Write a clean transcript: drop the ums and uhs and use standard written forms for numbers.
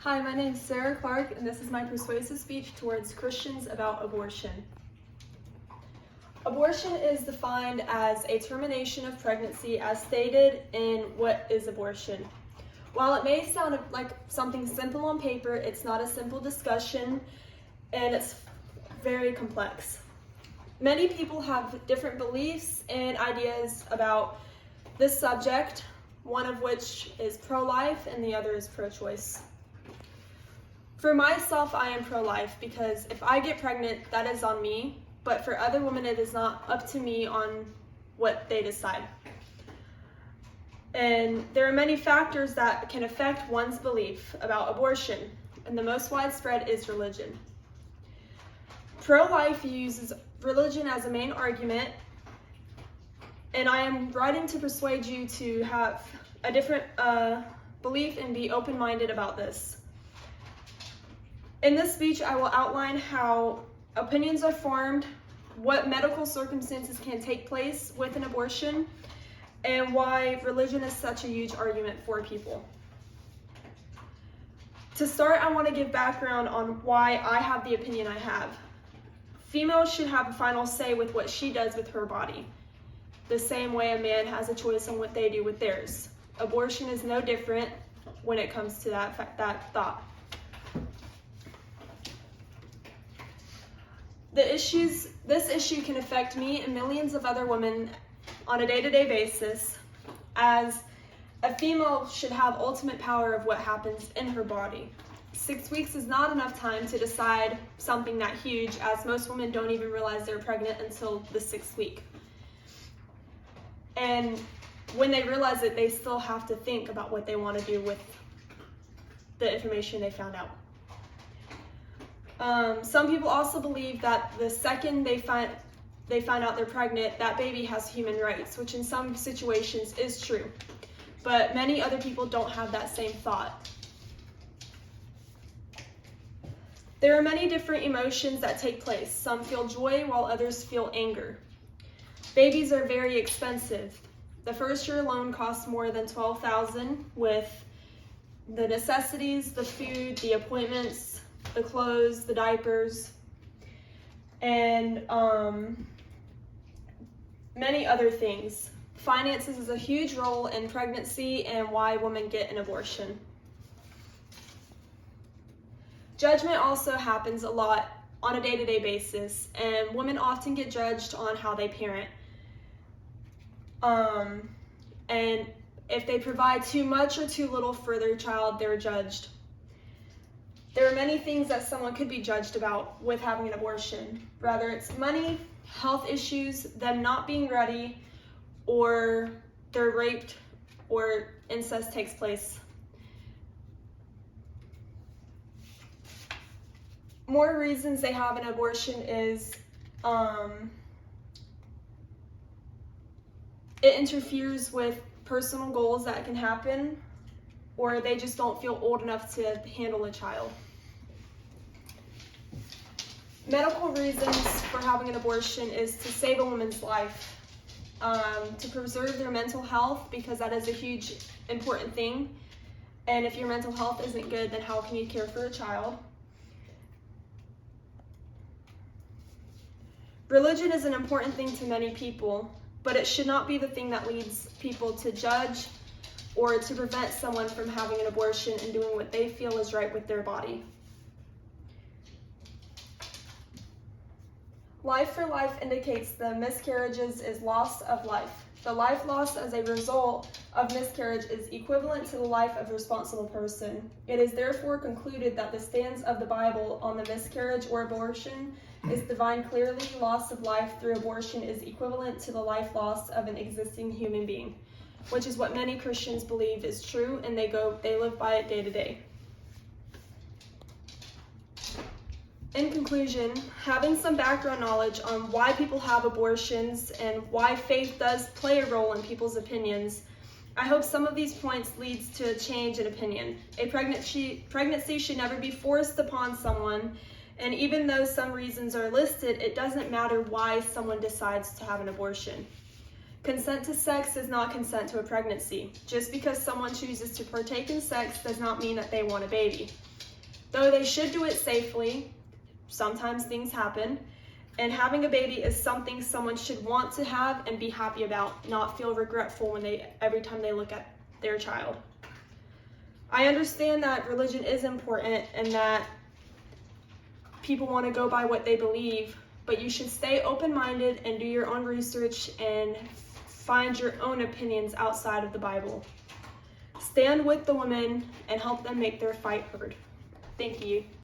Hi, my name is Sarah Clark, and this is my persuasive speech towards Christians about abortion. Abortion is defined as a termination of pregnancy as stated in What is Abortion? While it may sound like something simple on paper, it's not a simple discussion, and it's very complex. Many people have different beliefs and ideas about this subject, one of which is pro-life and the other is pro-choice. For myself, I am pro-life because if I get pregnant, that is on me, but for other women, it is not up to me on what they decide. And there are many factors that can affect one's belief about abortion, and the most widespread is religion. Pro-life uses religion as a main argument, and I am writing to persuade you to have a different belief and be open-minded about this. In this speech, I will outline how opinions are formed, what medical circumstances can take place with an abortion, and why religion is such a huge argument for people. To start, I want to give background on why I have the opinion I have. Females should have a final say with what she does with her body, the same way a man has a choice on what they do with theirs. Abortion is no different when it comes to that thought. This issue can affect me and millions of other women on a day-to-day basis, as a female should have ultimate power of what happens in her body. 6 weeks is not enough time to decide something that huge, as most women don't even realize they're pregnant until the 6th week. And when they realize it, they still have to think about what they want to do with the information they found out. Some people also believe that the second they find out they're pregnant, that baby has human rights, which in some situations is true. But many other people don't have that same thought. There are many different emotions that take place. Some feel joy while others feel anger. Babies are very expensive. The first year alone costs more than $12,000 with the necessities, the food, the appointments, the clothes, the diapers, and many other things. Finances is a huge role in pregnancy and why women get an abortion. Judgment also happens a lot on a day-to-day basis, and women often get judged on how they parent. And if they provide too much or too little for their child, they're judged. There are many things that someone could be judged about with having an abortion. Whether it's money, health issues, them not being ready, or they're raped, or incest takes place. More reasons they have an abortion is it interferes with personal goals that can happen, or they just don't feel old enough to handle a child. Medical reasons for having an abortion is to save a woman's life, to preserve their mental health, because that is a huge, important thing. And if your mental health isn't good, then how can you care for a child? Religion is an important thing to many people, but it should not be the thing that leads people to judge or to prevent someone from having an abortion and doing what they feel is right with their body. Life for life indicates the miscarriages is loss of life. The life lost as a result of miscarriage is equivalent to the life of a responsible person. It is therefore concluded that the stance of the Bible on the miscarriage or abortion is defined clearly. Loss of life through abortion is equivalent to the life loss of an existing human being, which is what many Christians believe is true, and they live by it day to day. In conclusion, having some background knowledge on why people have abortions and why faith does play a role in people's opinions, I hope some of these points leads to a change in opinion. A pregnancy should never be forced upon someone, and even though some reasons are listed, it doesn't matter why someone decides to have an abortion. Consent to sex does not consent to a pregnancy. Just because someone chooses to partake in sex does not mean that they want a baby. Though they should do it safely, sometimes things happen, and having a baby is something someone should want to have and be happy about, not feel regretful every time they look at their child. I understand that religion is important and that people want to go by what they believe, but you should stay open-minded and do your own research and find your own opinions outside of the Bible. Stand with the women and help them make their fight heard. Thank you.